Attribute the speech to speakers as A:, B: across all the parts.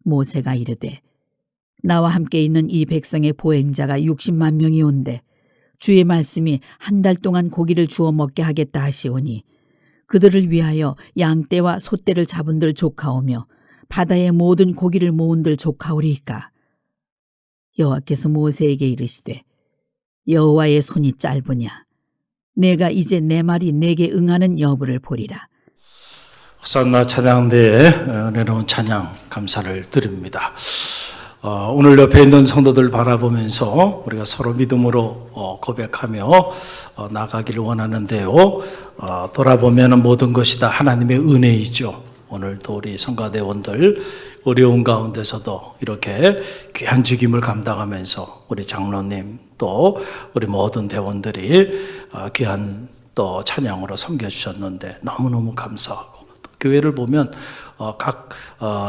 A: 모세가 이르되 나와 함께 있는 이 백성의 보행자가 60만 명이 온데 주의 말씀이 한 달 동안 고기를 주어 먹게 하겠다 하시오니 그들을 위하여 양떼와 소떼를 잡은들 조카오며 바다의 모든 고기를 모은들 조카오리이까. 여호와께서 모세에게 이르시되 여호와의 손이 짧으냐 내가 이제 내 말이 내게 응하는 여부를 보리라.
B: 호산나 찬양대에 은혜로운 찬양 감사를 드립니다. 오늘 옆에 있는 성도들 바라보면서 우리가 서로 믿음으로 고백하며 나가기를 원하는데요. 돌아보면 모든 것이 다 하나님의 은혜이죠. 오늘도 우리 성가대원들 어려운 가운데서도 이렇게 귀한 직임을 감당하면서 우리 장로님 또 우리 모든 대원들이 귀한 또 찬양으로 섬겨주셨는데 너무너무 감사하고 교회를 보면 각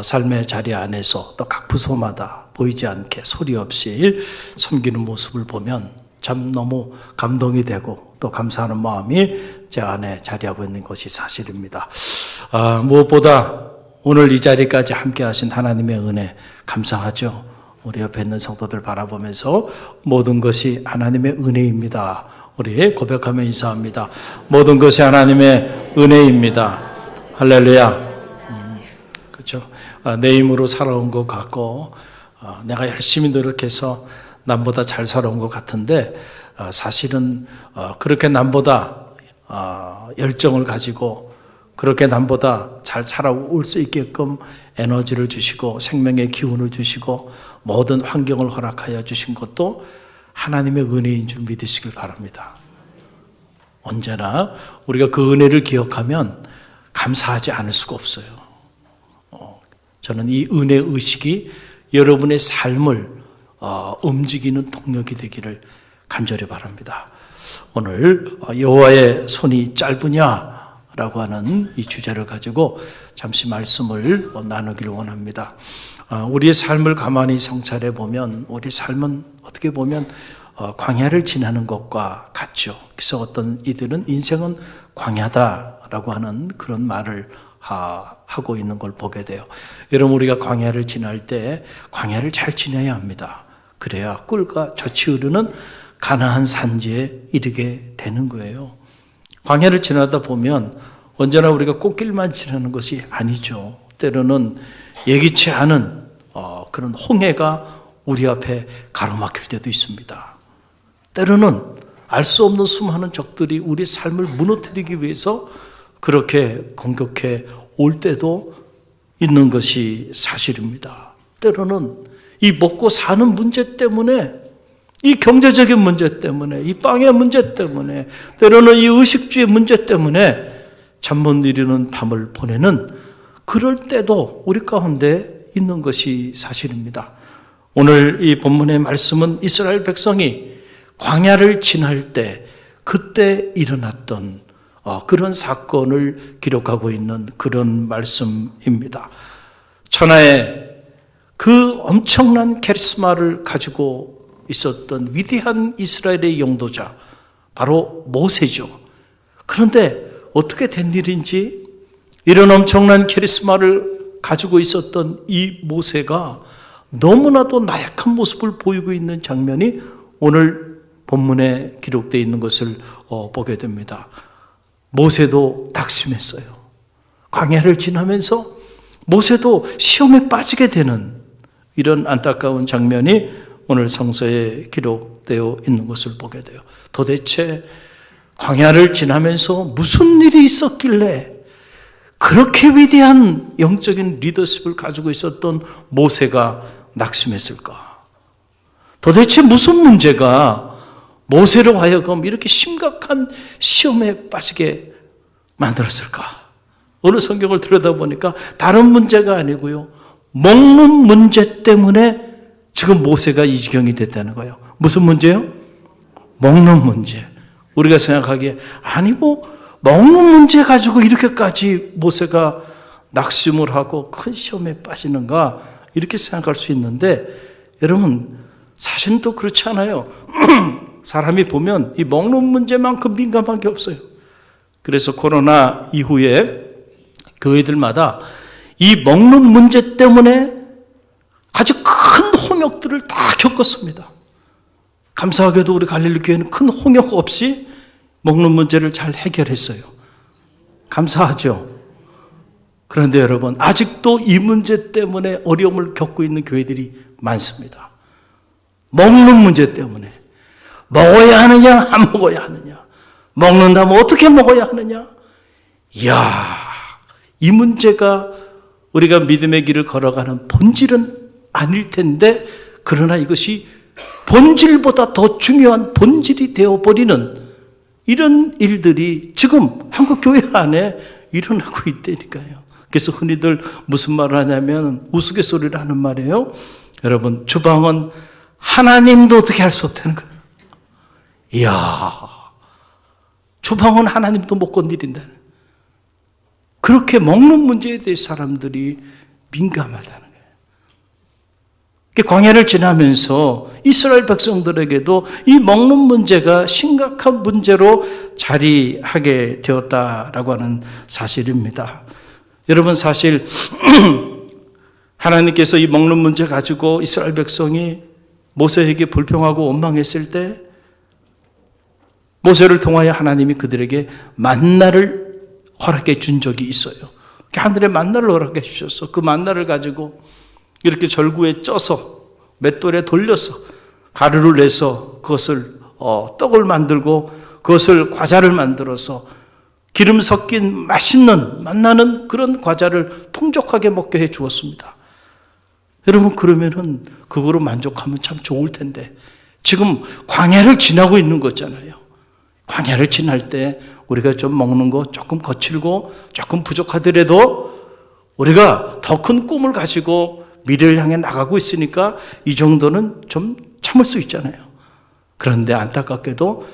B: 삶의 자리 안에서 또 각 부서마다 보이지 않게 소리 없이 섬기는 모습을 보면 참 너무 감동이 되고 또 감사하는 마음이 제 안에 자리하고 있는 것이 사실입니다. 무엇보다 오늘 이 자리까지 함께 하신 하나님의 은혜 감사하죠. 우리 옆에 있는 성도들 바라보면서 모든 것이 하나님의 은혜입니다. 우리 고백하며 인사합니다. 모든 것이 하나님의 은혜입니다. 할렐루야. 그렇죠. 내 힘으로 살아온 것 같고 내가 열심히 노력해서 남보다 잘 살아온 것 같은데 사실은 그렇게 남보다 열정을 가지고 그렇게 남보다 잘 살아올 수 있게끔 에너지를 주시고 생명의 기운을 주시고 모든 환경을 허락하여 주신 것도 하나님의 은혜인 줄 믿으시길 바랍니다. 언제나 우리가 그 은혜를 기억하면 감사하지 않을 수가 없어요. 저는 이 은혜 의식이 여러분의 삶을 움직이는 동력이 되기를 간절히 바랍니다. 오늘 여호와의 손이 짧으냐라고 하는 이 주제를 가지고 잠시 말씀을 나누기를 원합니다. 우리의 삶을 가만히 성찰해 보면 우리 삶은 어떻게 보면 광야를 지나는 것과 같죠. 그래서 어떤 이들은 인생은 광야다라고 하는 그런 말을 하고 있는 걸 보게 돼요. 여러분 우리가 광야를 지날 때 광야를 잘 지내야 합니다. 그래야 꿀과 젖이 흐르는 가나안 산지에 이르게 되는 거예요. 광야를 지나다 보면 언제나 우리가 꽃길만 지나는 것이 아니죠. 때로는 예기치 않은 그런 홍해가 우리 앞에 가로막힐 때도 있습니다. 때로는 알 수 없는 수많은 적들이 우리 삶을 무너뜨리기 위해서 그렇게 공격해 올 때도 있는 것이 사실입니다. 때로는 이 먹고 사는 문제 때문에, 이 경제적인 문제 때문에, 이 빵의 문제 때문에, 때로는 이 의식주의 문제 때문에 잠 못 이루는 밤을 보내는 그럴 때도 우리 가운데 있는 것이 사실입니다. 오늘 이 본문의 말씀은 이스라엘 백성이 광야를 지날 때 그때 일어났던 그런 사건을 기록하고 있는 그런 말씀입니다. 천하의 그 엄청난 카리스마를 가지고 있었던 위대한 이스라엘의 영도자 바로 모세죠. 그런데 어떻게 된 일인지 이런 엄청난 카리스마를 가지고 있었던 이 모세가 너무나도 나약한 모습을 보이고 있는 장면이 오늘 본문에 기록되어 있는 것을 보게 됩니다. 모세도 낙심했어요. 광야를 지나면서 모세도 시험에 빠지게 되는 이런 안타까운 장면이 오늘 성서에 기록되어 있는 것을 보게 돼요. 도대체 광야를 지나면서 무슨 일이 있었길래 그렇게 위대한 영적인 리더십을 가지고 있었던 모세가 낙심했을까? 도대체 무슨 문제가 모세로 하여금 이렇게 심각한 시험에 빠지게 만들었을까? 어느 성경을 들여다보니까 다른 문제가 아니고요. 먹는 문제 때문에 지금 모세가 이 지경이 됐다는 거예요. 무슨 문제요? 먹는 문제. 우리가 생각하기에 아니 먹는 문제 가지고 이렇게까지 모세가 낙심을 하고 큰 시험에 빠지는가 이렇게 생각할 수 있는데 여러분 사실은 또 그렇지 않아요. 사람이 보면 이 먹는 문제만큼 민감한 게 없어요. 그래서 코로나 이후에 교회들마다 이 먹는 문제 때문에 아주 큰 홍역들을 다 겪었습니다. 감사하게도 우리 갈릴리 교회는 큰 홍역 없이 먹는 문제를 잘 해결했어요. 감사하죠. 그런데 여러분, 아직도 이 문제 때문에 어려움을 겪고 있는 교회들이 많습니다. 먹는 문제 때문에. 먹어야 하느냐, 안 먹어야 하느냐. 먹는다면 어떻게 먹어야 하느냐. 이야, 이 문제가 우리가 믿음의 길을 걸어가는 본질은 아닐 텐데, 그러나 이것이 본질보다 더 중요한 본질이 되어버리는 이런 일들이 지금 한국 교회 안에 일어나고 있다니까요. 그래서 흔히들 무슨 말을 하냐면 우스갯소리를 하는 말이에요. 여러분, 주방은 하나님도 어떻게 할 수 없다는 거예요. 이야, 주방은 하나님도 못 건드린다. 그렇게 먹는 문제에 대해 사람들이 민감하다는 거예요. 광야를 지나면서 이스라엘 백성들에게도 이 먹는 문제가 심각한 문제로 자리하게 되었다라고 하는 사실입니다. 여러분, 사실 하나님께서 이 먹는 문제 가지고 이스라엘 백성이 모세에게 불평하고 원망했을 때 모세를 통하여 하나님이 그들에게 만나를 허락해 준 적이 있어요. 하늘의 만나를 허락해 주셔서 그 만나를 가지고 이렇게 절구에 쪄서 맷돌에 돌려서 가루를 내서 그것을 떡을 만들고 그것을 과자를 만들어서 기름 섞인 맛있는 만나는 그런 과자를 풍족하게 먹게 해 주었습니다. 여러분, 그러면은 그거로 만족하면 참 좋을 텐데 지금 광야를 지나고 있는 거잖아요. 광야를 지날 때 우리가 좀 먹는 거 조금 거칠고 조금 부족하더라도 우리가 더 큰 꿈을 가지고 미래를 향해 나가고 있으니까 이 정도는 좀 참을 수 있잖아요. 그런데 안타깝게도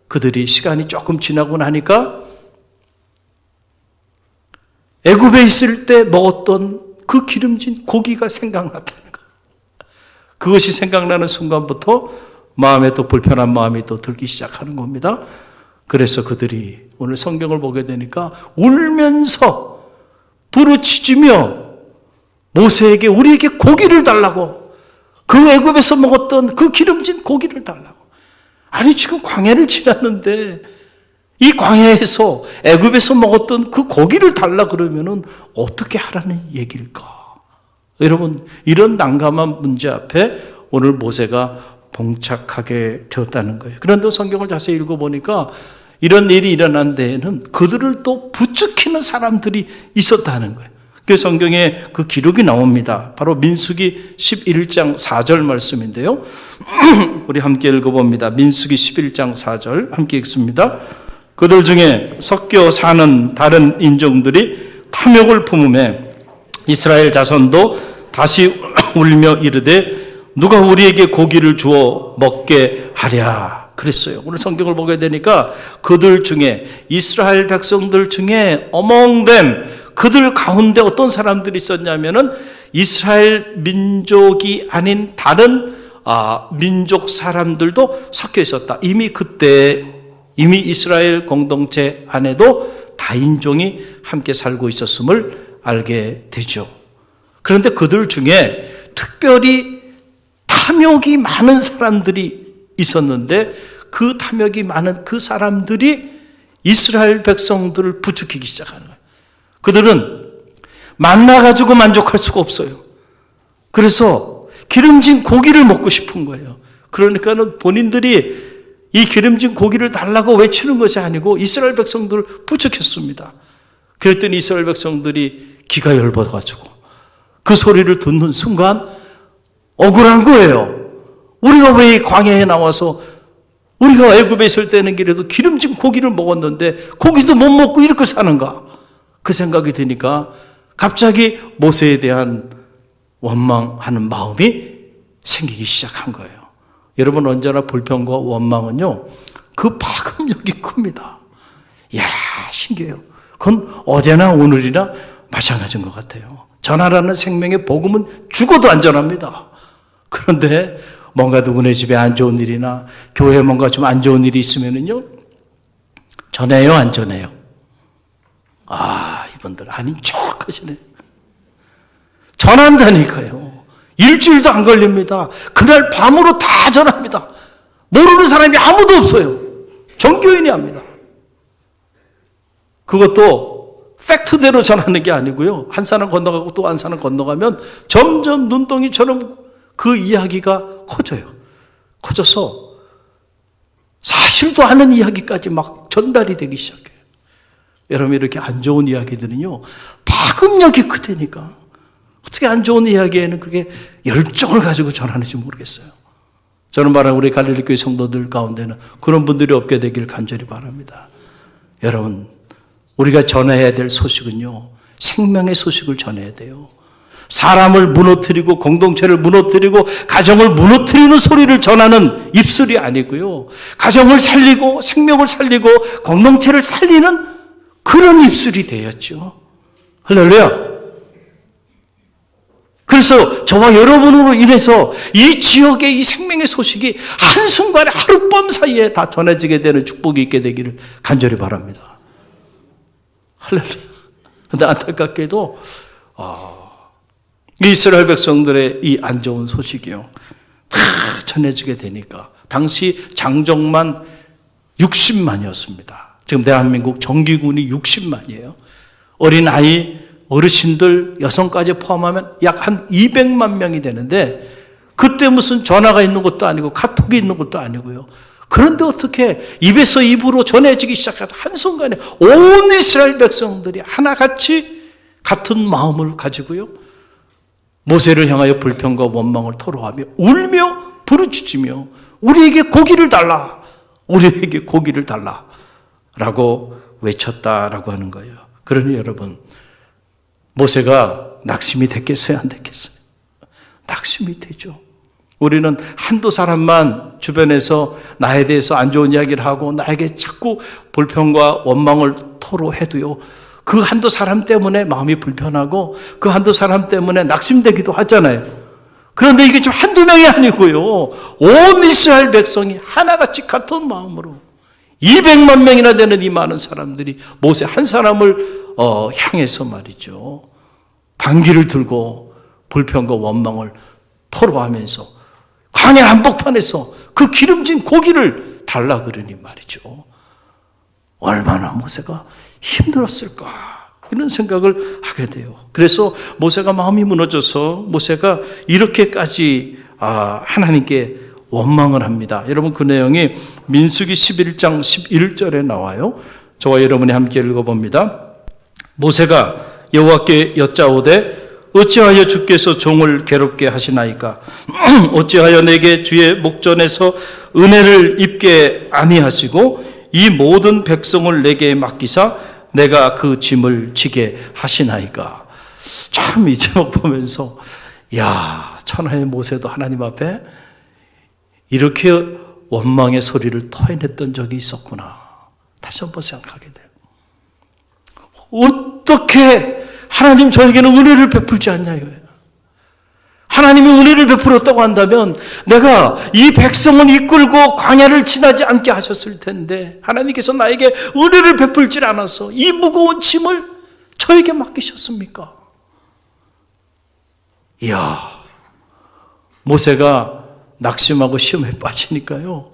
B: 그들이 시간이 조금 지나고 나니까 애굽에 있을 때 먹었던 그 기름진 고기가 생각났다는 거예요. 그것이 생각나는 순간부터 마음에 또 불편한 마음이 또 들기 시작하는 겁니다. 그래서 그들이 오늘 성경을 보게 되니까 울면서 부르짖으며 모세에게 우리에게 고기를 달라고, 그 애굽에서 먹었던 그 기름진 고기를 달라고. 아니, 지금 광야를 지났는데 이 광야에서 애굽에서 먹었던 그 고기를 달라 그러면은 어떻게 하라는 얘기일까? 여러분, 이런 난감한 문제 앞에 오늘 모세가 봉착하게 되었다는 거예요. 그런데 성경을 자세히 읽어보니까 이런 일이 일어난 데에는 그들을 또 부추기는 사람들이 있었다는 거예요. 그 성경에 그 기록이 나옵니다. 바로 민수기 11장 4절 말씀인데요. 우리 함께 읽어봅니다. 민수기 11장 4절 함께 읽습니다. 그들 중에 섞여 사는 다른 인종들이 탐욕을 품음에 이스라엘 자손도 다시 울며 이르되 누가 우리에게 고기를 주어 먹게 하랴 그랬어요. 오늘 성경을 보게 되니까 그들 중에, 이스라엘 백성들 중에 어몽된 그들 가운데 어떤 사람들이 있었냐면은 이스라엘 민족이 아닌 다른 민족 사람들도 섞여 있었다. 이미 이스라엘 공동체 안에도 다인종이 함께 살고 있었음을 알게 되죠. 그런데 그들 중에 특별히 탐욕이 많은 사람들이 있었는데 그 탐욕이 많은 그 사람들이 이스라엘 백성들을 부추기기 시작하는 거예요. 그들은 만나 가지고 만족할 수가 없어요. 그래서 기름진 고기를 먹고 싶은 거예요. 그러니까는 본인들이 이 기름진 고기를 달라고 외치는 것이 아니고 이스라엘 백성들을 부추겼습니다. 그랬더니 이스라엘 백성들이 기가 열받아가지고 그 소리를 듣는 순간 억울한 거예요. 우리가 왜 이 광야에 나와서 우리가 애굽에 있을 때는 그래도 기름진 고기를 먹었는데 고기도 못 먹고 이렇게 사는가? 그 생각이 드니까 갑자기 모세에 대한 원망하는 마음이 생기기 시작한 거예요. 여러분, 언제나 불평과 원망은요, 그 파급력이 큽니다. 이야, 신기해요. 그건 어제나 오늘이나 마찬가지인 것 같아요. 전하라는 생명의 복음은 죽어도 안전합니다. 그런데 뭔가 누구네 집에 안 좋은 일이나 교회에 뭔가 좀 안 좋은 일이 있으면은요, 전해요, 안 전해요? 이분들 아닌 척 하시네. 전한다니까요. 일주일도 안 걸립니다. 그날 밤으로 다 전합니다. 모르는 사람이 아무도 없어요. 전교인이 합니다. 그것도 팩트대로 전하는 게 아니고요. 한 사람 건너가고 또 한 사람 건너가면 점점 눈덩이처럼 그 이야기가 커져요. 커져서 사실도 않은 이야기까지 막 전달이 되기 시작해요. 여러분, 이렇게 안 좋은 이야기들은요, 파급력이 크다니까. 어떻게 안 좋은 이야기에는 그렇게 열정을 가지고 전하는지 모르겠어요. 저는 말하는 우리 갈릴리 교회 성도들 가운데는 그런 분들이 없게 되길 간절히 바랍니다. 여러분, 우리가 전해야 될 소식은요, 생명의 소식을 전해야 돼요. 사람을 무너뜨리고 공동체를 무너뜨리고 가정을 무너뜨리는 소리를 전하는 입술이 아니고요, 가정을 살리고 생명을 살리고 공동체를 살리는 그런 입술이 되었죠. 할렐루야. 그래서 저와 여러분으로 인해서 이 지역의 이 생명의 소식이 한순간에 하룻밤 사이에 다 전해지게 되는 축복이 있게 되기를 간절히 바랍니다. 할렐루야. 그런데 안타깝게도 이스라엘 백성들의 이 안 좋은 소식이요, 다 전해지게 되니까 당시 장정만 60만이었습니다. 지금 대한민국 정기군이 60만이에요. 어린아이, 어르신들, 여성까지 포함하면 약 한 200만 명이 되는데, 그때 무슨 전화가 있는 것도 아니고 카톡이 있는 것도 아니고요. 그런데 어떻게 입에서 입으로 전해지기 시작하다 한순간에 온 이스라엘 백성들이 하나같이 같은 마음을 가지고요, 모세를 향하여 불평과 원망을 토로하며 울며 부르짖으며 우리에게 고기를 달라, 우리에게 고기를 달라 라고 외쳤다라고 하는 거예요. 그러니 여러분, 모세가 낙심이 됐겠어요, 안 됐겠어요? 낙심이 되죠. 우리는 한두 사람만 주변에서 나에 대해서 안 좋은 이야기를 하고 나에게 자꾸 불평과 원망을 토로해도요, 그 한두 사람 때문에 마음이 불편하고 그 한두 사람 때문에 낙심되기도 하잖아요. 그런데 이게 좀 한두 명이 아니고요, 온 이스라엘 백성이 하나같이 같은 마음으로 200만 명이나 되는 이 많은 사람들이 모세 한 사람을 향해서 말이죠, 반기를 들고 불평과 원망을 토로하면서 광야 한복판에서 그 기름진 고기를 달라 그러니 말이죠, 얼마나 모세가 힘들었을까, 이런 생각을 하게 돼요. 그래서 모세가 마음이 무너져서 모세가 이렇게까지 하나님께 원망을 합니다. 여러분, 그 내용이 민수기 11장 11절에 나와요. 저와 여러분이 함께 읽어봅니다. 모세가 여호와께 여짜오되 어찌하여 주께서 종을 괴롭게 하시나이까? 어찌하여 내게 주의 목전에서 은혜를 입게 아니하시고 이 모든 백성을 내게 맡기사 내가 그 짐을 지게 하시나이까? 참 이 제목 보면서, 야, 천하의 모세도 하나님 앞에 이렇게 원망의 소리를 토해냈던 적이 있었구나, 다시 한번 생각하게 돼요. 어떻게 하나님 저에게는 은혜를 베풀지 않냐 이거예요. 하나님이 은혜를 베풀었다고 한다면 내가 이 백성을 이끌고 광야를 지나지 않게 하셨을 텐데, 하나님께서 나에게 은혜를 베풀지 않아서 이 무거운 짐을 저에게 맡기셨습니까? 이야, 모세가 낙심하고 시험에 빠지니까요,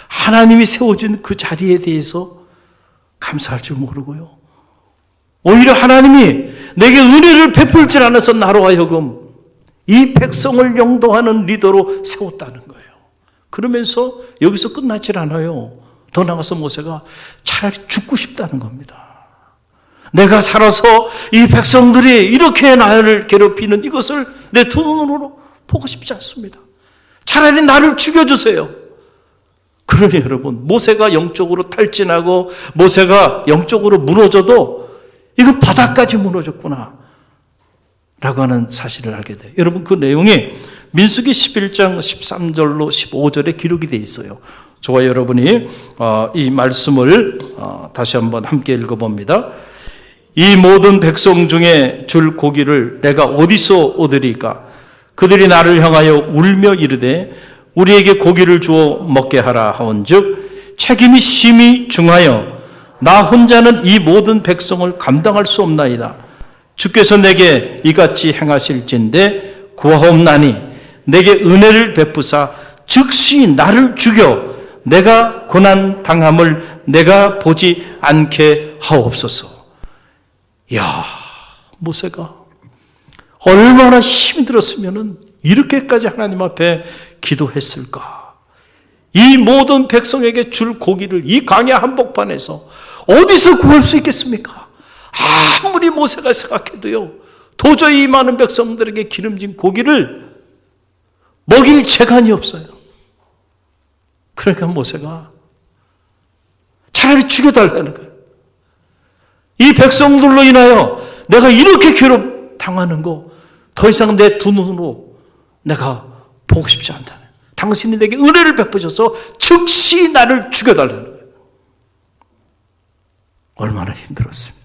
B: 하나님이 세워준 그 자리에 대해서 감사할 줄 모르고요, 오히려 하나님이 내게 은혜를 베풀지 않아서 나로 하여금 이 백성을 영도하는 리더로 세웠다는 거예요. 그러면서 여기서 끝나질 않아요. 더 나가서 모세가 차라리 죽고 싶다는 겁니다. 내가 살아서 이 백성들이 이렇게 나를 괴롭히는 이것을 내 두 눈으로 보고 싶지 않습니다. 차라리 나를 죽여주세요. 그러니 여러분, 모세가 영적으로 탈진하고 모세가 영적으로 무너져도 이거 바닥까지 무너졌구나 라고 하는 사실을 알게 돼요. 여러분, 그 내용이 민수기 11장 13절로 15절에 기록이 되어 있어요. 저와 여러분이 이 말씀을 다시 한번 함께 읽어봅니다. 이 모든 백성 중에 줄 고기를 내가 어디서 얻으리까? 그들이 나를 향하여 울며 이르되 우리에게 고기를 주어 먹게 하라 하온즉 책임이 심히 중하여 나 혼자는 이 모든 백성을 감당할 수 없나이다. 주께서 내게 이같이 행하실진데 구하옵나니 내게 은혜를 베푸사 즉시 나를 죽여 내가 고난 당함을 내가 보지 않게 하옵소서. 야, 모세가 얼마나 힘이 들었으면 이렇게까지 하나님 앞에 기도했을까. 이 모든 백성에게 줄 고기를 이 강야 한복판에서 어디서 구할 수 있겠습니까? 아무리 모세가 생각해도요, 도저히 이 많은 백성들에게 기름진 고기를 먹일 재간이 없어요. 그러니까 모세가 차라리 죽여달라는 거예요. 이 백성들로 인하여 내가 이렇게 괴롭 당하는 거 더 이상 내 두 눈으로 내가 보고 싶지 않다. 당신이 내게 은혜를 베푸셔서 즉시 나를 죽여달라는 거예요. 얼마나 힘들었으면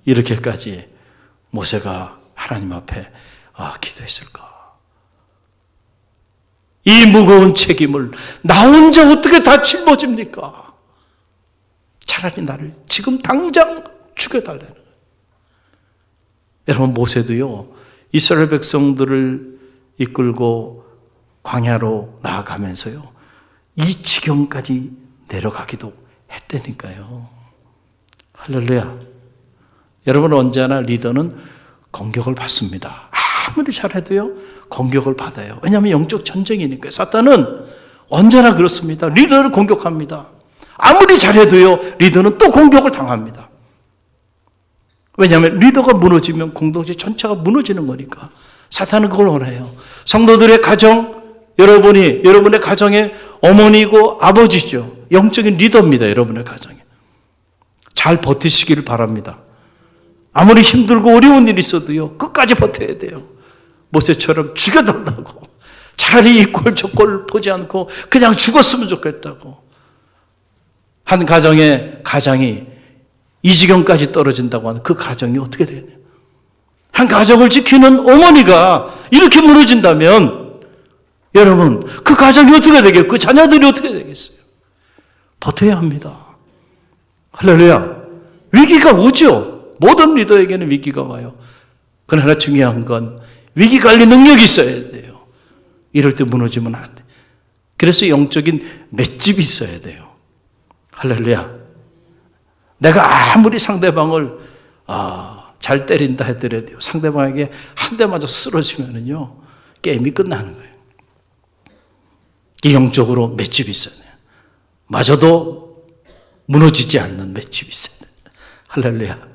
B: 이렇게까지 모세가 하나님 앞에 기도했을까. 이 무거운 책임을 나 혼자 어떻게 다 짊어집니까? 차라리 나를 지금 당장 죽여달라는 거예요. 여러분, 모세도요, 이스라엘 백성들을 이끌고 광야로 나아가면서요, 이 지경까지 내려가기도 했다니까요. 할렐루야. 여러분, 언제나 리더는 공격을 받습니다. 아무리 잘해도요, 공격을 받아요. 왜냐하면 영적 전쟁이니까요. 사탄은 언제나 그렇습니다. 리더를 공격합니다. 아무리 잘해도요, 리더는 또 공격을 당합니다. 왜냐하면 리더가 무너지면 공동체 전체가 무너지는 거니까. 사탄은 그걸 원해요. 성도들의 가정, 여러분의 가정의 어머니고 아버지죠. 영적인 리더입니다. 여러분의 가정에. 잘 버티시기를 바랍니다. 아무리 힘들고 어려운 일이 있어도요, 끝까지 버텨야 돼요. 모세처럼 죽여달라고. 차라리 이 꼴 저 꼴 보지 않고 그냥 죽었으면 좋겠다고. 한 가장이 이 지경까지 떨어진다고 하는 그 가정이 어떻게 되냐. 한 가정을 지키는 어머니가 이렇게 무너진다면 여러분, 그 가정이 어떻게 되겠고 그 자녀들이 어떻게 되겠어요? 버텨야 합니다. 할렐루야. 위기가 오죠. 모든 리더에게는 위기가 와요. 그러나 중요한 건 위기관리 능력이 있어야 돼요. 이럴 때 무너지면 안 돼. 그래서 영적인 맷집이 있어야 돼요. 할렐루야. 내가 아무리 상대방을 잘 때린다 해더라도 상대방에게 한 대 맞아 쓰러지면은요, 게임이 끝나는 거예요. 영적으로 맷집이 있어야 돼요. 마저도 무너지지 않는 맷집이 있어야 돼요. 할렐루야.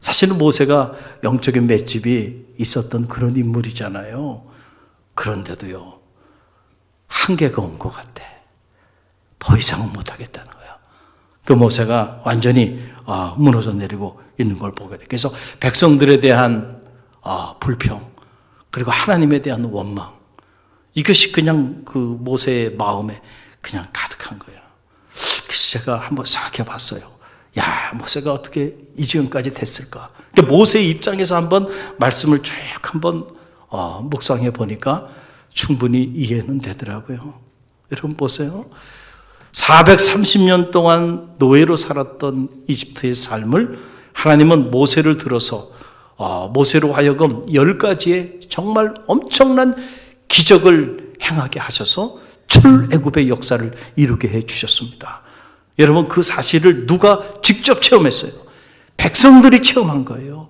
B: 사실은 모세가 영적인 맷집이 있었던 그런 인물이잖아요. 그런데도요, 한계가 온 것 같아. 더 이상은 못하겠다는 거예요. 그 모세가 완전히 무너져 내리고 있는 걸 보게 돼. 그래서 백성들에 대한 불평, 그리고 하나님에 대한 원망, 이것이 그냥 그 모세의 마음에 그냥 가득한 거예요. 그래서 제가 한번 생각해 봤어요. 야, 모세가 어떻게 이 지경까지 됐을까? 그러니까 모세의 입장에서 한번 말씀을 쭉 한번 묵상해 보니까 충분히 이해는 되더라고요. 여러분 보세요. 430년 동안 노예로 살았던 이집트의 삶을 하나님은 모세를 들어서 모세로 하여금 10가지의 정말 엄청난 기적을 행하게 하셔서 출애굽의 역사를 이루게 해주셨습니다. 여러분, 그 사실을 누가 직접 체험했어요? 백성들이 체험한 거예요.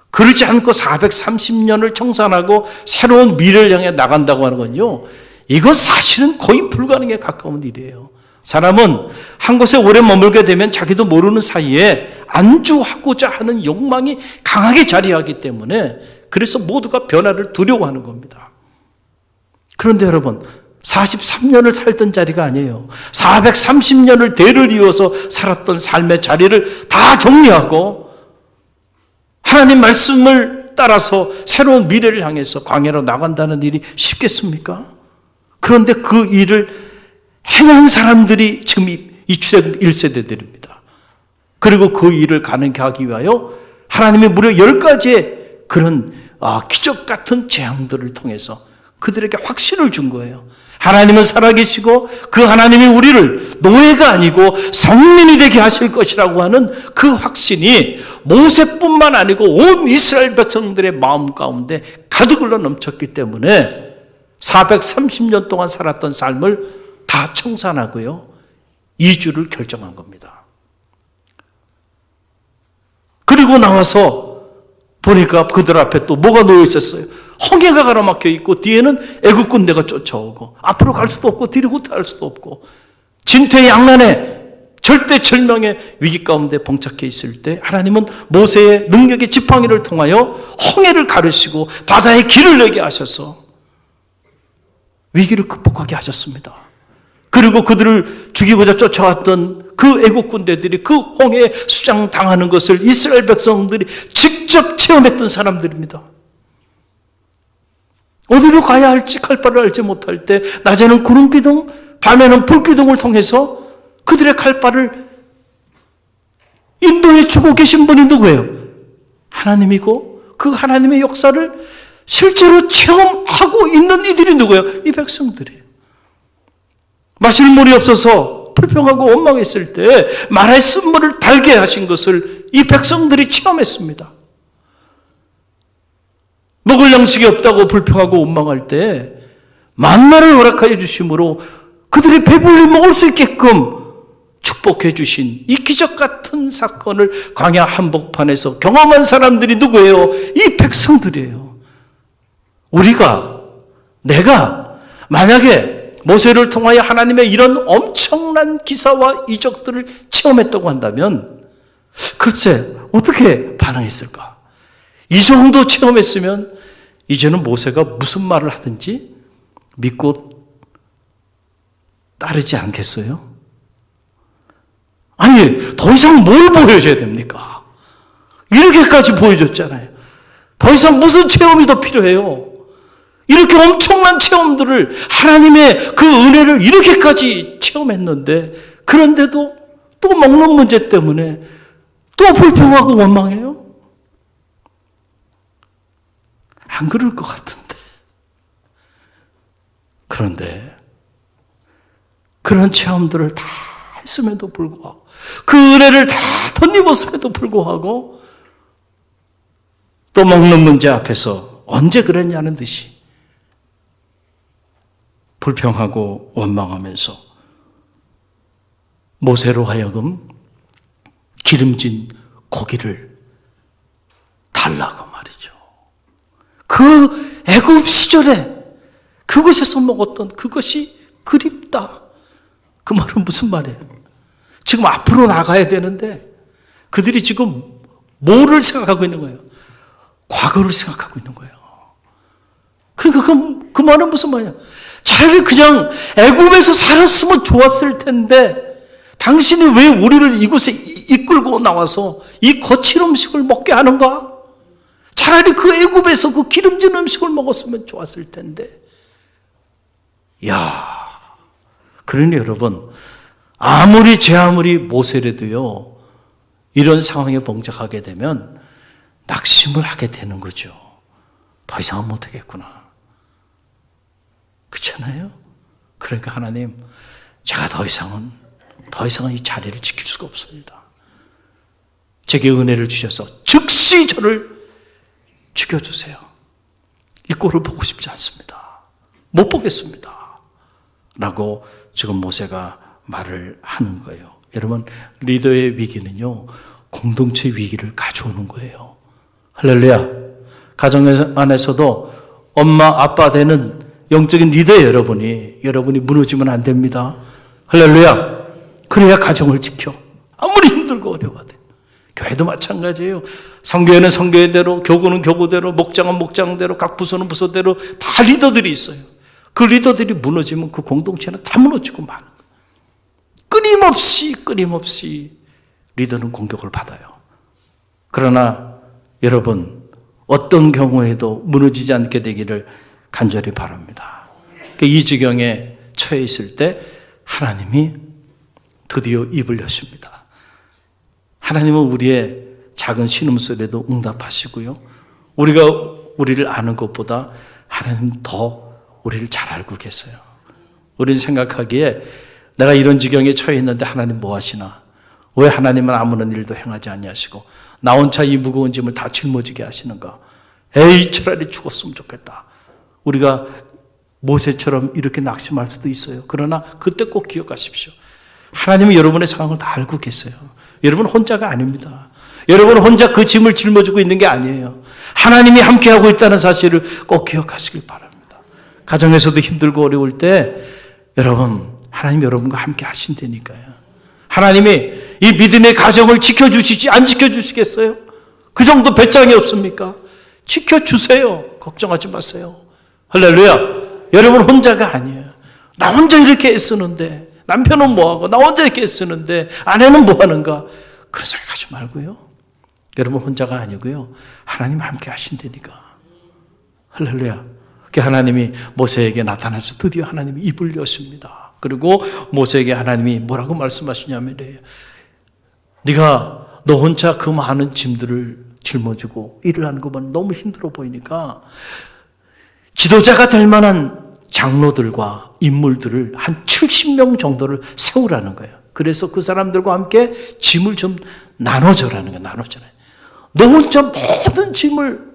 B: 그러지 않고 430년을 청산하고 새로운 미래를 향해 나간다고 하는 건요, 이건 사실은 거의 불가능에 가까운 일이에요. 사람은 한 곳에 오래 머물게 되면 자기도 모르는 사이에 안주하고자 하는 욕망이 강하게 자리하기 때문에 그래서 모두가 변화를 두려워하는 겁니다. 그런데 여러분, 43년을 살던 자리가 아니에요. 430년을 대를 이어서 살았던 삶의 자리를 다 정리하고 하나님 말씀을 따라서 새로운 미래를 향해서 광야로 나간다는 일이 쉽겠습니까? 그런데 그 일을 행한 사람들이 지금 이 출애굽 1세대들입니다. 그리고 그 일을 가능케 하기 위하여 하나님이 무려 10가지의 그런 기적 같은 재앙들을 통해서 그들에게 확신을 준 거예요. 하나님은 살아계시고 그 하나님이 우리를 노예가 아니고 성민이 되게 하실 것이라고 하는 그 확신이 모세뿐만 아니고 온 이스라엘 백성들의 마음 가운데 가득 흘러 넘쳤기 때문에 430년 동안 살았던 삶을 다 청산하고요. 이주를 결정한 겁니다. 그리고 나와서 보니까 그들 앞에 또 뭐가 놓여 있었어요. 홍해가 가로막혀 있고 뒤에는 애국 군대가 쫓아오고 앞으로 갈 수도 없고 뒤로 후퇴할 수도 없고 진퇴양난의 절대절명의 위기 가운데 봉착해 있을 때 하나님은 모세의 능력의 지팡이를 통하여 홍해를 가르시고 바다에 길을 내게 하셔서 위기를 극복하게 하셨습니다. 그리고 그들을 죽이고자 쫓아왔던 그 애국 군대들이 그 홍해에 수장당하는 것을 이스라엘 백성들이 직접 체험했던 사람들입니다. 어디로 가야 할지 갈 바를 알지 못할 때 낮에는 구름기둥, 밤에는 불기둥을 통해서 그들의 갈 바를 인도해 주고 계신 분이 누구예요? 하나님이고 그 하나님의 역사를 실제로 체험하고 있는 이들이 누구예요? 이 백성들이에요. 마실 물이 없어서 불평하고 원망했을 때 말의 쓴물을 달게 하신 것을 이 백성들이 체험했습니다. 먹을 양식이 없다고 불평하고 원망할 때 만나를 허락하여 주심으로 그들이 배불리 먹을 수 있게끔 축복해 주신 이 기적 같은 사건을 광야 한복판에서 경험한 사람들이 누구예요? 이 백성들이에요. 내가 만약에 모세를 통하여 하나님의 이런 엄청난 기사와 이적들을 체험했다고 한다면 글쎄 어떻게 반응했을까? 이 정도 체험했으면 이제는 모세가 무슨 말을 하든지 믿고 따르지 않겠어요? 아니, 더 이상 뭘 보여줘야 됩니까? 이렇게까지 보여줬잖아요. 더 이상 무슨 체험이 더 필요해요? 이렇게 엄청난 체험들을 하나님의 그 은혜를 이렇게까지 체험했는데 그런데도 또 먹는 문제 때문에 또 불평하고 원망해요? 안 그럴 것 같은데. 그런데 그런 체험들을 다 했음에도 불구하고 그 은혜를 다 덧입었음에도 불구하고 또 먹는 문제 앞에서 언제 그랬냐는 듯이 불평하고 원망하면서 모세로 하여금 기름진 고기를 달라고 말이죠. 그 애굽 시절에 그곳에서 먹었던 그것이 그립다. 그 말은 무슨 말이에요? 지금 앞으로 나가야 되는데 그들이 지금 뭐를 생각하고 있는 거예요? 과거를 생각하고 있는 거예요. 그러니까 그 말은 무슨 말이야? 차라리 그냥 애굽에서 살았으면 좋았을 텐데 당신이 왜 우리를 이곳에 이끌고 나와서 이 거칠 음식을 먹게 하는가? 차라리 그 애굽에서 그 기름진 음식을 먹었으면 좋았을 텐데. 그러니 여러분, 제 아무리 모세라도요, 이런 상황에 봉착하게 되면 낙심을 하게 되는 거죠. 더 이상은 못하겠구나. 그렇잖아요? 그러니까 하나님, 제가 더 이상은 이 자리를 지킬 수가 없습니다. 제게 은혜를 주셔서 즉시 저를 죽여주세요. 이 꼴을 보고 싶지 않습니다. 못 보겠습니다. 라고 지금 모세가 말을 하는 거예요. 여러분, 리더의 위기는요, 공동체 위기를 가져오는 거예요. 할렐루야. 가정 안에서도 엄마, 아빠 되는 영적인 리더의 여러분이 무너지면 안 됩니다. 할렐루야. 그래야 가정을 지켜. 아무리 힘들고 어려워도. 교회도 마찬가지예요. 성교회는 성교회대로, 교구는 교구대로, 목장은 목장대로, 각 부서는 부서대로 다 리더들이 있어요. 그 리더들이 무너지면 그 공동체는 다 무너지고 마는 거예요. 끊임없이 리더는 공격을 받아요. 그러나 여러분, 어떤 경우에도 무너지지 않게 되기를 간절히 바랍니다. 이 지경에 처해 있을 때 하나님이 드디어 입을 여십니다. 하나님은 우리의 작은 신음소리에도 응답하시고요. 우리가 우리를 아는 것보다 하나님 더 우리를 잘 알고 계세요. 우리는 생각하기에 내가 이런 지경에 처해 있는데 하나님 뭐 하시나? 왜 하나님은 아무런 일도 행하지 아니하시고 나 혼자 이 무거운 짐을 다 짊어지게 하시는가? 에이, 차라리 죽었으면 좋겠다. 우리가 모세처럼 이렇게 낙심할 수도 있어요. 그러나 그때 꼭 기억하십시오. 하나님은 여러분의 상황을 다 알고 계세요. 여러분 혼자가 아닙니다. 여러분 혼자 그 짐을 짊어지고 있는 게 아니에요. 하나님이 함께하고 있다는 사실을 꼭 기억하시길 바랍니다. 가정에서도 힘들고 어려울 때 여러분, 하나님 여러분과 함께 하신다니까요. 하나님이 이 믿음의 가정을 지켜주시지 안 지켜주시겠어요? 그 정도 배짱이 없습니까? 지켜주세요. 걱정하지 마세요. 할렐루야. 여러분 혼자가 아니에요. 나 혼자 이렇게 애쓰는데, 남편은 뭐하고 나 혼자 이렇게 애쓰는데 아내는 뭐하는가, 그런 생각하지 말고요. 여러분 혼자가 아니고요, 하나님 함께 하신다니까. 할렐루야. 하나님이 모세에게 나타나서 드디어 하나님이 입을 여십니다. 그리고 모세에게 하나님이 뭐라고 말씀하시냐면, 네가 너 혼자 그 많은 짐들을 짊어지고 일을 하는 것만 너무 힘들어 보이니까 지도자가 될 만한 장로들과 인물들을 한 70명 정도를 세우라는 거예요. 그래서 그 사람들과 함께 짐을 좀 나눠줘라는 거예요. 나눠줘라. 너 혼자 모든 짐을,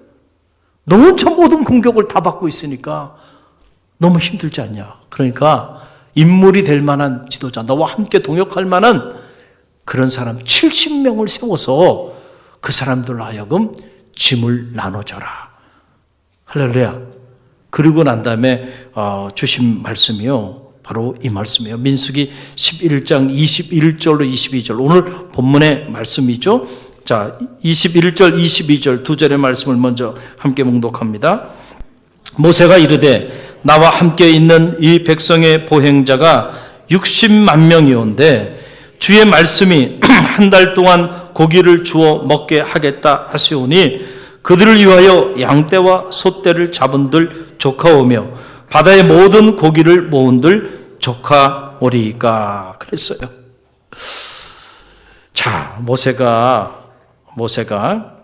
B: 너 혼자 모든 공격을 다 받고 있으니까 너무 힘들지 않냐. 그러니까 인물이 될 만한 지도자, 너와 함께 동역할 만한 그런 사람 70명을 세워서 그 사람들로 하여금 짐을 나눠줘라. 할렐루야. 그리고 난 다음에 주신 말씀이요, 바로 이 말씀이에요. 민수기 11장 21절로 22절, 오늘 본문의 말씀이죠. 자, 21절 22절 두 절의 말씀을 먼저 함께 몽독합니다. 모세가 이르되 나와 함께 있는 이 백성의 보행자가 60만 명이온데 주의 말씀이 한 달 동안 고기를 주어 먹게 하겠다 하시오니 그들을 위하여 양떼와 소떼를 잡은들 조카오며 바다의 모든 고기를 모은들 조카오리이까 그랬어요. 자, 모세가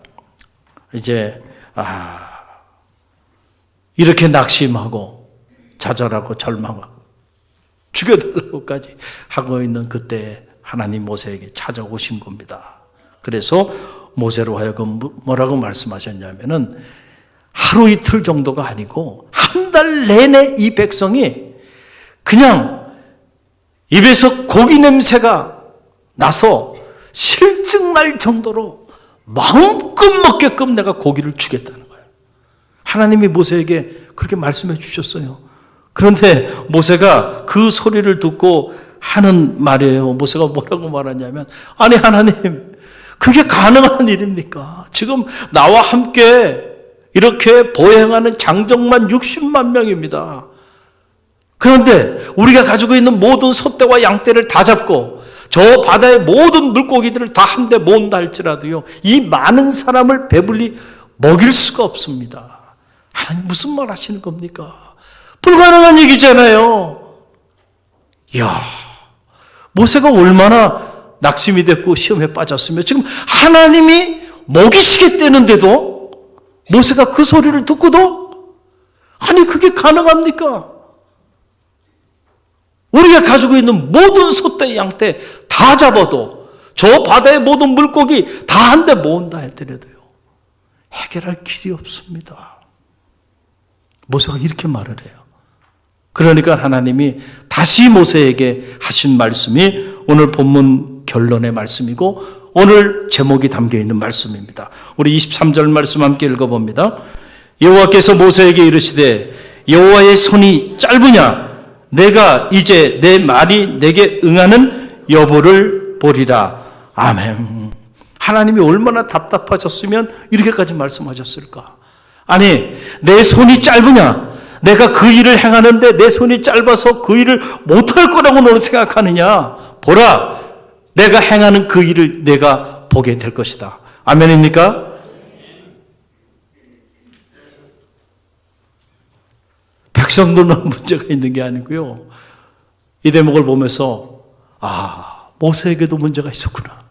B: 이제 이렇게 낙심하고 좌절하고 절망하고 죽여달라고까지 하고 있는 그때 하나님 모세에게 찾아오신 겁니다. 그래서 모세로 하여금 뭐라고 말씀하셨냐면은 하루 이틀 정도가 아니고 한 달 내내 이 백성이 그냥 입에서 고기 냄새가 나서 실증날 정도로 마음껏 먹게끔 내가 고기를 주겠다는 거예요. 하나님이 모세에게 그렇게 말씀해 주셨어요. 그런데 모세가 그 소리를 듣고 하는 말이에요. 모세가 뭐라고 말하냐면, 아니 하나님, 그게 가능한 일입니까? 지금 나와 함께 이렇게 보행하는 장정만 60만 명입니다. 그런데 우리가 가지고 있는 모든 소떼와 양떼를 다 잡고 저 바다의 모든 물고기들을 다 한데 모은다 할지라도요, 이 많은 사람을 배불리 먹일 수가 없습니다. 하나님 무슨 말 하시는 겁니까? 불가능한 얘기잖아요. 이야, 모세가 얼마나 낙심이 됐고 시험에 빠졌으며 지금 하나님이 먹이시겠다는데도 모세가 그 소리를 듣고도, 아니 그게 가능합니까? 우리가 가지고 있는 모든 소떼 양떼 다 잡아도 저 바다의 모든 물고기 다 한데 모은다 할때라도요 해결할 길이 없습니다. 모세가 이렇게 말을 해요. 그러니까 하나님이 다시 모세에게 하신 말씀이 오늘 본문 결론의 말씀이고 오늘 제목이 담겨있는 말씀입니다. 우리 23절 말씀 함께 읽어봅니다. 여호와께서 모세에게 이르시되 여호와의 손이 짧으냐 내가 이제 내 말이 내게 응하는 여부를 보리라. 아멘. 하나님이 얼마나 답답하셨으면 이렇게까지 말씀하셨을까? 아니, 내 손이 짧으냐? 내가 그 일을 행하는데 내 손이 짧아서 그 일을 못할 거라고 너는 생각하느냐? 보라, 내가 행하는 그 일을 내가 보게 될 것이다. 아멘입니까? 백성들만 문제가 있는 게 아니고요. 이 대목을 보면서 모세에게도 문제가 있었구나.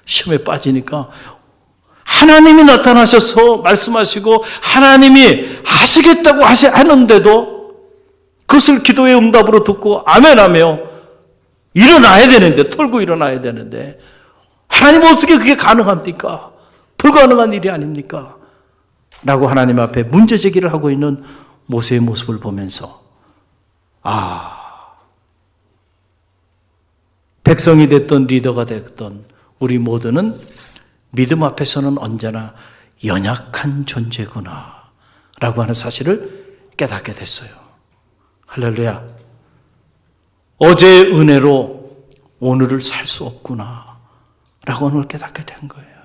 B: 시험에 빠지니까 하나님이 나타나셔서 말씀하시고 하나님이 하시겠다고 하는데도 그것을 기도의 응답으로 듣고 아멘하며 일어나야 되는데, 털고 일어나야 되는데 하나님 어떻게 그게 가능합니까? 불가능한 일이 아닙니까? 라고 하나님 앞에 문제 제기를 하고 있는 모세의 모습을 보면서 백성이 됐던 리더가 됐던 우리 모두는 믿음 앞에서는 언제나 연약한 존재구나 라고 하는 사실을 깨닫게 됐어요. 할렐루야. 어제의 은혜로 오늘을 살 수 없구나 라고 오늘 깨닫게 된 거예요.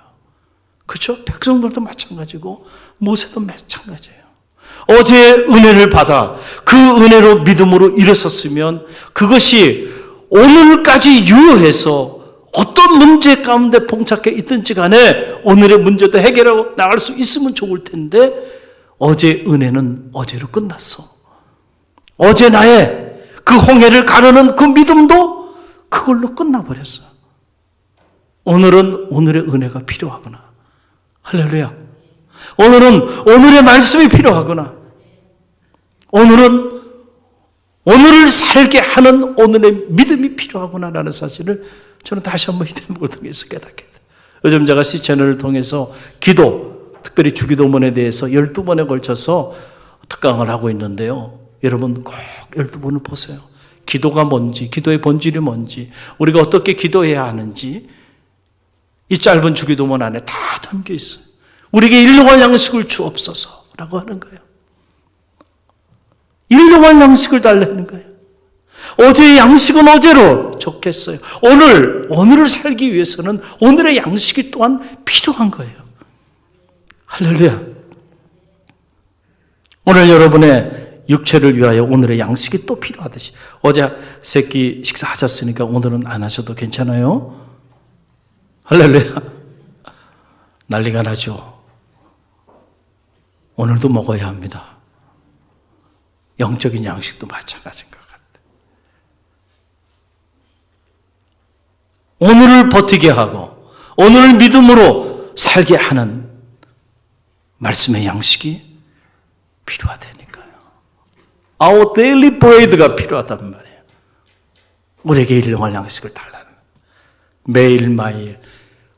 B: 그렇죠? 백성들도 마찬가지고 모세도 마찬가지예요. 어제의 은혜를 받아 그 은혜로 믿음으로 일어섰으면 그것이 오늘까지 유효해서 어떤 문제 가운데 봉착해 있든지 간에 오늘의 문제도 해결하고 나갈 수 있으면 좋을 텐데 어제의 은혜는 어제로 끝났어. 어제 나의 그 홍해를 가르는 그 믿음도 그걸로 끝나버렸어. 오늘은 오늘의 은혜가 필요하구나. 할렐루야. 오늘은 오늘의 말씀이 필요하구나. 오늘은 오늘을 살게 하는 오늘의 믿음이 필요하구나라는 사실을 저는 다시 한번 이 대목을 통해서 깨닫게 돼요. 요즘 제가 C채널을 통해서 기도, 특별히 주기도문에 대해서 12번에 걸쳐서 특강을 하고 있는데요. 여러분 꼭 12번을 보세요. 기도가 뭔지, 기도의 본질이 뭔지, 우리가 어떻게 기도해야 하는지 이 짧은 주기도문 안에 다 담겨 있어요. 우리에게 일용할 양식을 주옵소서라고 하는 거예요. 일용할 양식을 달라는 거예요. 어제의 양식은 어제로 좋겠어요. 오늘을 살기 위해서는 오늘의 양식이 또한 필요한 거예요. 할렐루야. 오늘 여러분의 육체를 위하여 오늘의 양식이 또 필요하듯이 어제 세끼 식사하셨으니까 오늘은 안 하셔도 괜찮아요. 할렐루야. 난리가 나죠. 오늘도 먹어야 합니다. 영적인 양식도 마찬가지인 것 같아요. 오늘을 버티게 하고 오늘을 믿음으로 살게 하는 말씀의 양식이 필요하다니까요. Our daily bread가 필요하단 말이에요. 우리에게 일용할 양식을 달라는 거예요. 매일매일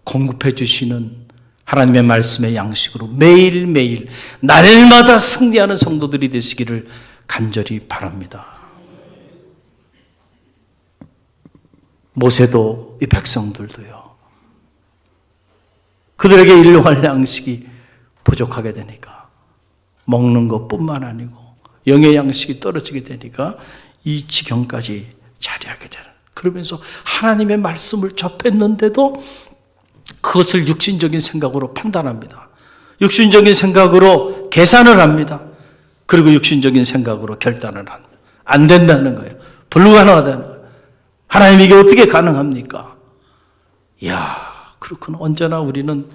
B: 공급해 주시는 하나님의 말씀의 양식으로 매일매일 날마다 승리하는 성도들이 되시기를 간절히 바랍니다. 모세도 이 백성들도요. 그들에게 일용할 양식이 부족하게 되니까 먹는 것뿐만 아니고 영의 양식이 떨어지게 되니까 이 지경까지 자리하게 되는. 그러면서 하나님의 말씀을 접했는데도 그것을 육신적인 생각으로 판단합니다. 육신적인 생각으로 계산을 합니다. 그리고 육신적인 생각으로 결단을 합니다. 안 된다는 거예요. 불가능하다는 거예요. 하나님 이게 어떻게 가능합니까? 이야, 그렇구나. 언제나 우리는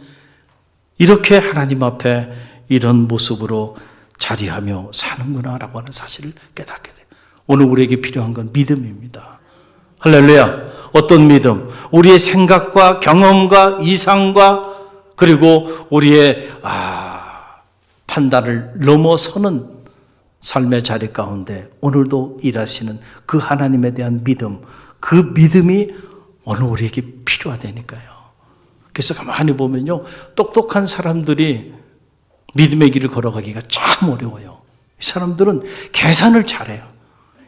B: 이렇게 하나님 앞에 이런 모습으로 자리하며 사는구나 라고 하는 사실을 깨닫게 돼요. 오늘 우리에게 필요한 건 믿음입니다. 할렐루야. 어떤 믿음? 우리의 생각과 경험과 이상과 그리고 우리의 판단을 넘어서는 삶의 자리 가운데 오늘도 일하시는 그 하나님에 대한 믿음, 그 믿음이 오늘 우리에게 필요하다니까요. 그래서 가만히 보면요, 똑똑한 사람들이 믿음의 길을 걸어가기가 참 어려워요. 이 사람들은 계산을 잘해요.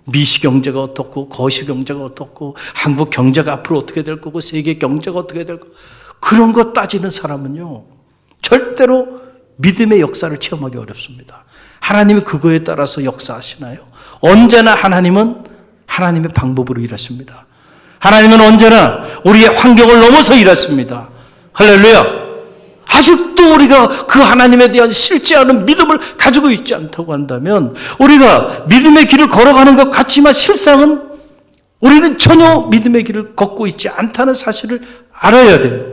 B: 미시경제가 어떻고 거시경제가 어떻고 한국 경제가 앞으로 어떻게 될 거고 세계 경제가 어떻게 될 거고 그런 거 따지는 사람은요 절대로 믿음의 역사를 체험하기 어렵습니다. 하나님이 그거에 따라서 역사하시나요? 언제나 하나님은 하나님의 방법으로 일하십니다. 하나님은 언제나 우리의 환경을 넘어서 일하십니다. 할렐루야. 아직도 우리가 그 하나님에 대한 실제하는 믿음을 가지고 있지 않다고 한다면 우리가 믿음의 길을 걸어가는 것 같지만 실상은 우리는 전혀 믿음의 길을 걷고 있지 않다는 사실을 알아야 돼요.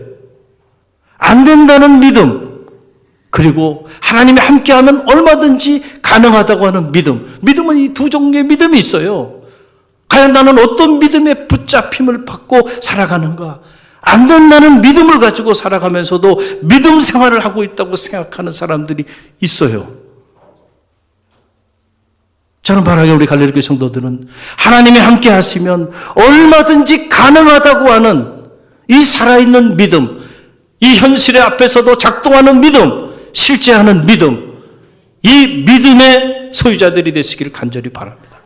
B: 안 된다는 믿음, 그리고 하나님이 함께하면 얼마든지 가능하다고 하는 믿음. 믿음은 이 두 종류의 믿음이 있어요. 과연 나는 어떤 믿음의 붙잡힘을 받고 살아가는가? 안 된다는 믿음을 가지고 살아가면서도 믿음 생활을 하고 있다고 생각하는 사람들이 있어요. 저는 바라게 우리 갈릴리 성도들은 하나님이 함께 하시면 얼마든지 가능하다고 하는 이 살아있는 믿음, 이 현실의 앞에서도 작동하는 믿음, 실제하는 믿음, 이 믿음의 소유자들이 되시기를 간절히 바랍니다.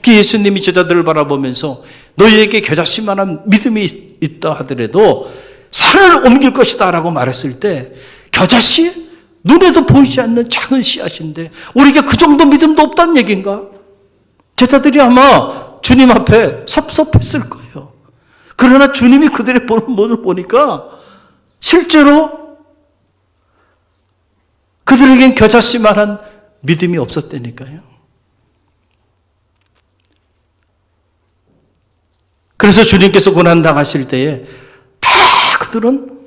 B: 예수님이 제자들을 바라보면서 너희에게 겨자씨만한 믿음이 있다 하더라도 산을 옮길 것이다 라고 말했을 때 겨자씨? 눈에도 보이지 않는 작은 씨앗인데 우리에게 그 정도 믿음도 없다는 얘기인가? 제자들이 아마 주님 앞에 섭섭했을 거예요. 그러나 주님이 그들의 보는 모습을 보니까 실제로 그들에겐 겨자씨만한 믿음이 없었다니까요. 그래서 주님께서 고난당하실 때에 다 그들은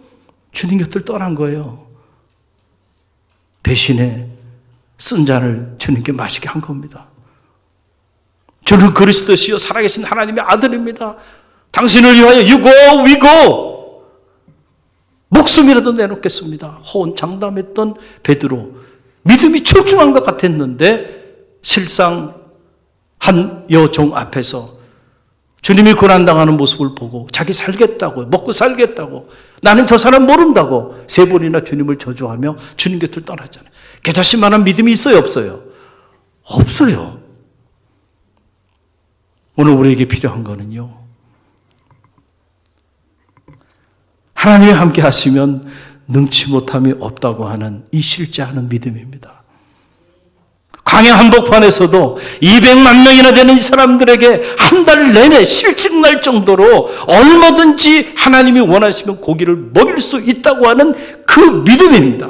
B: 주님 곁을 떠난 거예요. 배신의 쓴 잔을 주님께 마시게 한 겁니다. 저는 그리스도시요 살아계신 하나님의 아들입니다. 당신을 위하여 you go, we go. 목숨이라도 내놓겠습니다. 호언장담했던 베드로. 믿음이 출중한 것 같았는데 실상 한 여종 앞에서 주님이 고난당하는 모습을 보고 자기 살겠다고, 먹고 살겠다고, 나는 저 사람 모른다고 3번이나 주님을 저주하며 주님 곁을 떠났잖아요. 겨자씨만한 믿음이 있어요, 없어요? 없어요. 오늘 우리에게 필요한 거는요, 하나님이 함께 하시면 능치 못함이 없다고 하는 이 실제하는 믿음입니다. 광야 한복판에서도 200만 명이나 되는 이 사람들에게 한 달 내내 실직 날 정도로 얼마든지 하나님이 원하시면 고기를 먹일 수 있다고 하는 그 믿음입니다.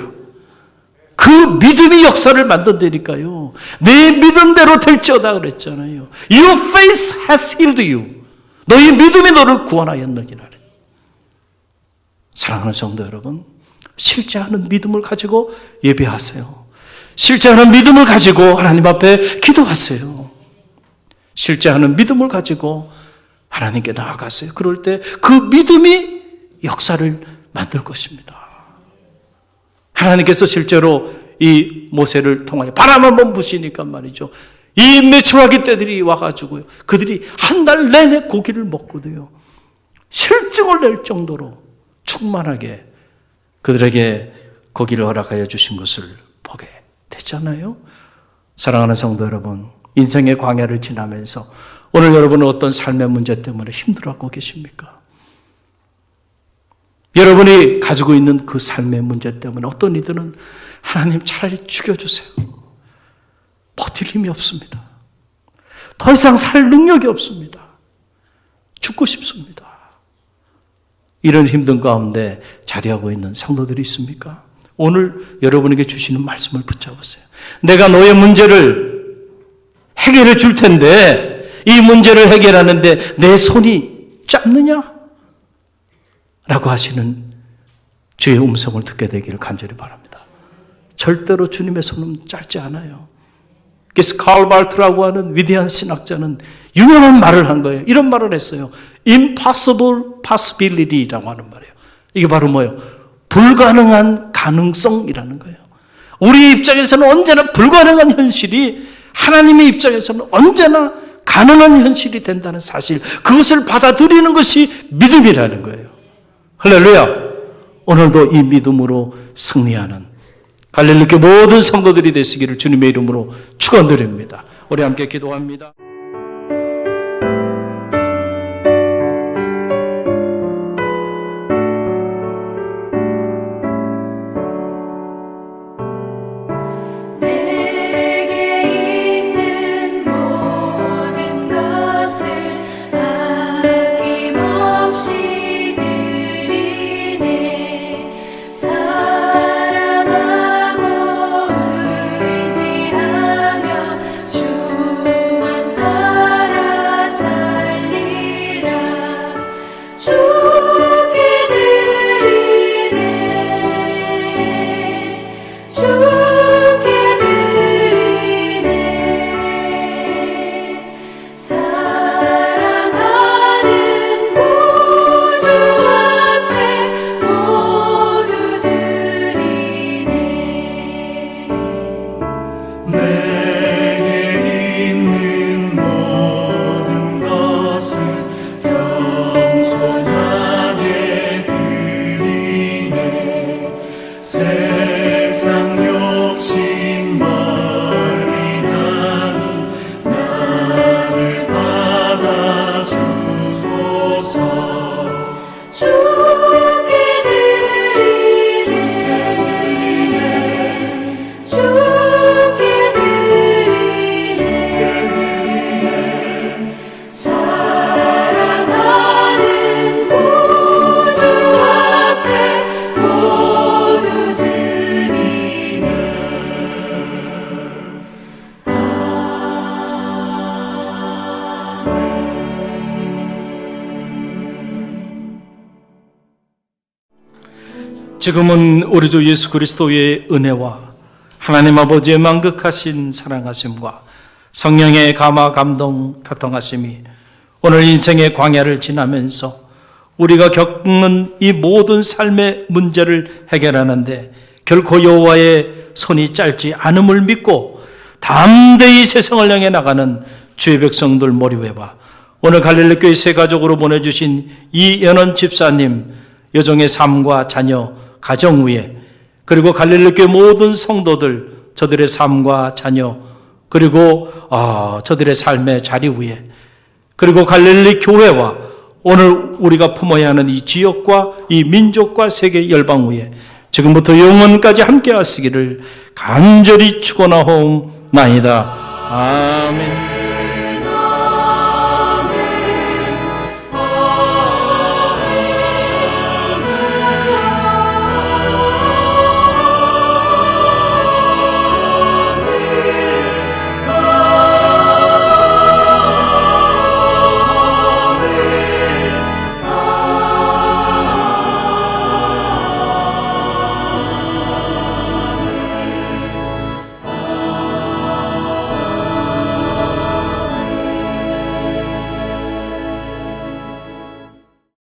B: 그 믿음이 역사를 만든다니까요. 내 믿음대로 될지어다 그랬잖아요. Your faith has healed you. 너희 믿음이 너를 구원하였느니라. 사랑하는 성도 여러분, 실제하는 믿음을 가지고 예배하세요. 실제하는 믿음을 가지고 하나님 앞에 기도하세요. 실제하는 믿음을 가지고 하나님께 나아가세요. 그럴 때 그 믿음이 역사를 만들 것입니다. 하나님께서 실제로 이 모세를 통하여 바람 한번 부시니까 말이죠. 이 메추라기 떼들이 와가지고요. 그들이 한 달 내내 고기를 먹거든요. 실증을 낼 정도로 충만하게 그들에게 고기를 허락하여 주신 것을 보게 됐잖아요. 사랑하는 성도 여러분, 인생의 광야를 지나면서 오늘 여러분은 어떤 삶의 문제 때문에 힘들어하고 계십니까? 여러분이 가지고 있는 그 삶의 문제 때문에 어떤 이들은 하나님 차라리 죽여주세요. 버틸 힘이 없습니다. 더 이상 살 능력이 없습니다. 죽고 싶습니다. 이런 힘든 가운데 자리하고 있는 성도들이 있습니까? 오늘 여러분에게 주시는 말씀을 붙잡으세요. 내가 너의 문제를 해결해 줄 텐데 이 문제를 해결하는데 내 손이 짧느냐? 라고 하시는 주의 음성을 듣게 되기를 간절히 바랍니다. 절대로 주님의 손은 짧지 않아요. 스칼 발트라고 하는 위대한 신학자는 유명한 말을 한 거예요. 이런 말을 했어요. Impossible possibility라고 하는 말이에요. 이게 바로 뭐예요? 불가능한 가능성이라는 거예요. 우리 입장에서는 언제나 불가능한 현실이 하나님의 입장에서는 언제나 가능한 현실이 된다는 사실, 그것을 받아들이는 것이 믿음이라는 거예요. 할렐루야. 오늘도 이 믿음으로 승리하는 갈릴리교 모든 성도들이 되시기를 주님의 이름으로 축원드립니다. 우리 함께 기도합니다.
C: 사랑하고 의지하며 주만
B: 지금은 우리 주 예수 그리스도의 은혜와 하나님 아버지의 만극하신 사랑하심과 성령의 감화 감동 교통하심이 오늘 인생의 광야를 지나면서 우리가 겪는 이 모든 삶의 문제를 해결하는데 결코 여호와의 손이 짧지 않음을 믿고 담대히 세상을 향해 나가는 주의 백성들 머리 위에와 오늘 갈릴리교회 새 가족으로 보내주신 이연원 집사님 여종의 삶과 자녀 가정 위에 그리고 갈릴리교회 모든 성도들 저들의 삶과 자녀 그리고 저들의 삶의 자리 위에 그리고 갈릴리 교회와 오늘 우리가 품어야 하는 이 지역과 이 민족과 세계 열방 위에 지금부터 영원까지 함께 하시기를 간절히 축원하옵나이다. 아멘.